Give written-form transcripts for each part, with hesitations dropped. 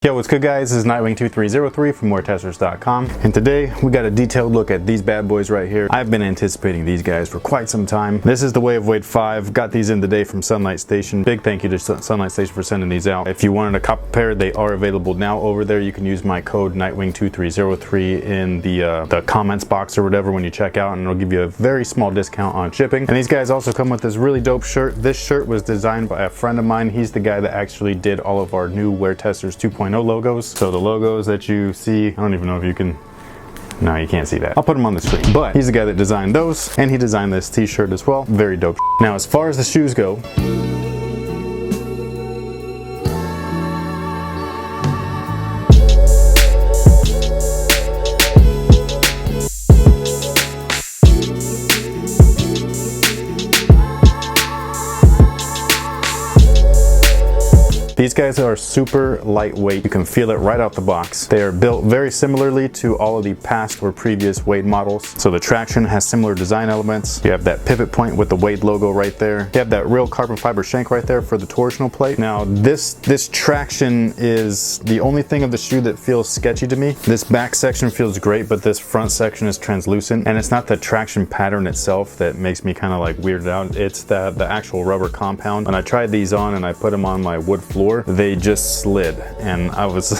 Yo, what's good guys? This is Nightwing2303 from WearTesters.com, and today we got a detailed look at these bad boys right here. I've been anticipating these guys for quite some time. This is the Way of Wade 5. Got these in today from Sunlight Station. Big thank you to Sunlight Station for sending these out. If you wanted a couple pair, they are available now over there. You can use my code Nightwing2303 in the comments box or whatever when you check out, and it'll give you a very small discount on shipping. And these guys also come with this really dope shirt. This shirt was designed by a friend of mine. He's the guy that actually did all of our new WearTesters 2.0 logos. So the logos that you see, I don't even know if you can, no, you can't see that. I'll put them on the screen. But he's the guy that designed those, and he designed this t-shirt as well. Very dope. Now, as far as the shoes go, these guys are super lightweight. You can feel it right out the box. They are built very similarly to all of the past or previous Wade models. So the traction has similar design elements. You have that pivot point with the Wade logo right there. You have that real carbon fiber shank right there for the torsional plate. Now this traction is the only thing of the shoe that feels sketchy to me. This back section feels great, but this front section is translucent, and it's not the traction pattern itself that makes me kind of like weirded out. It's the actual rubber compound. When I tried these on and I put them on my wood floor, they just slid, and I was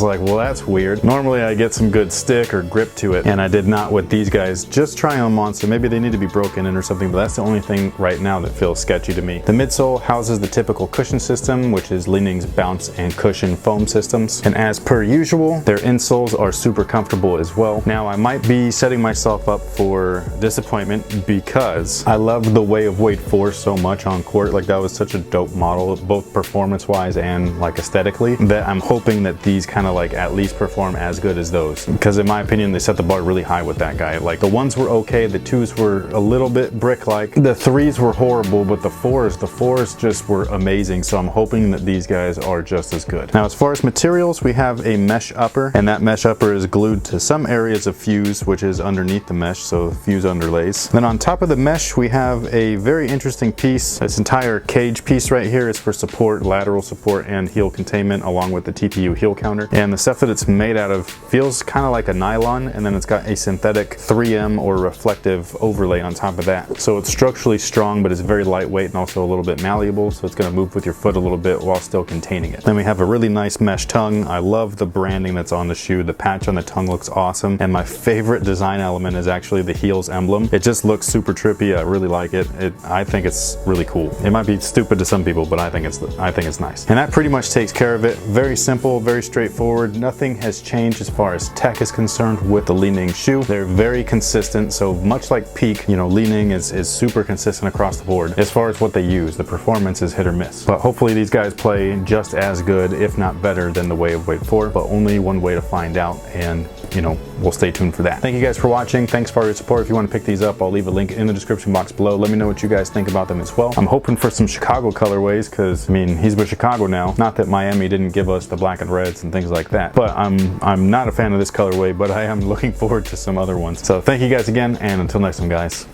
like, well, that's weird. Normally I get some good stick or grip to it, and I did not with these guys. Just trying them on, so maybe they need to be broken in or something, but that's the only thing right now that feels sketchy to me. The midsole houses the typical cushion system, which is Li-Ning's bounce and cushion foam systems, and as per usual, their insoles are super comfortable as well. Now, I might be setting myself up for disappointment because I loved the Way of Wade 4 so much on court. Like, that was such a dope model, both performance-wise and like aesthetically, that I'm hoping that these kind of like at least perform as good as those, because in my opinion they set the bar really high with that guy. Like, the ones were okay, the twos were a little bit brick-like, the threes were horrible, but the fours just were amazing. So I'm hoping that these guys are just as good. Now, as far as materials, we have a mesh upper, and that mesh upper is glued to some areas of fuse, which is underneath the mesh, so fuse underlays. Then on top of the mesh we have a very interesting piece. This entire cage piece right here is for support, lateral support, and heel containment, along with the TPU heel counter. And the stuff that it's made out of feels kind of like a nylon, and then it's got a synthetic 3M or reflective overlay on top of that. So it's structurally strong, but it's very lightweight and also a little bit malleable, so it's going to move with your foot a little bit while still containing it. Then we have a really nice mesh tongue. I love the branding that's on the shoe. The patch on the tongue looks awesome, and my favorite design element is actually the heels emblem. It just looks super trippy. I really like it. I think it's really cool. It might be stupid to some people, but I think it's nice. And that pretty much takes care of it. Very simple, very straightforward. Nothing has changed as far as tech is concerned with the Li-Ning shoe. They're very consistent, so much like Peak, you know, Li-Ning is super consistent across the board. As far as what they use, the performance is hit or miss. But hopefully these guys play just as good, if not better, than the Way of Wade 4, but only one way to find out, and you know, we'll stay tuned for that. Thank you guys for watching. Thanks for your support. If you want to pick these up, I'll leave a link in the description box below. Let me know what you guys think about them as well. I'm hoping for some Chicago colorways, because I mean, he's with Chicago now. Not that Miami didn't give us the black and reds and things like that, but I'm not a fan of this colorway, but I am looking forward to some other ones. So thank you guys again, and until next time guys,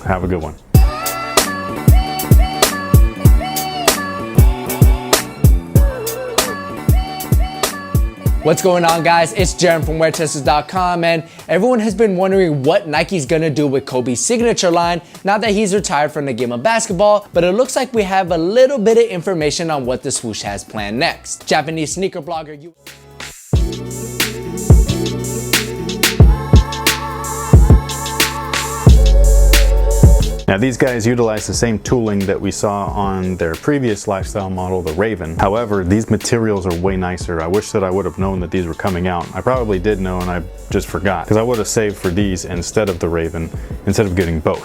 have a good one. What's going on, guys? It's Jerem from WearTesters.com, and everyone has been wondering what Nike's gonna do with Kobe's signature line now that he's retired from the game of basketball, but it looks like we have a little bit of information on what the swoosh has planned next. Japanese sneaker blogger Now, these guys utilize the same tooling that we saw on their previous lifestyle model, the Raven. However, these materials are way nicer. I wish that I would have known that these were coming out. I probably did know, and I just forgot, because I would have saved for these instead of the Raven, instead of getting both.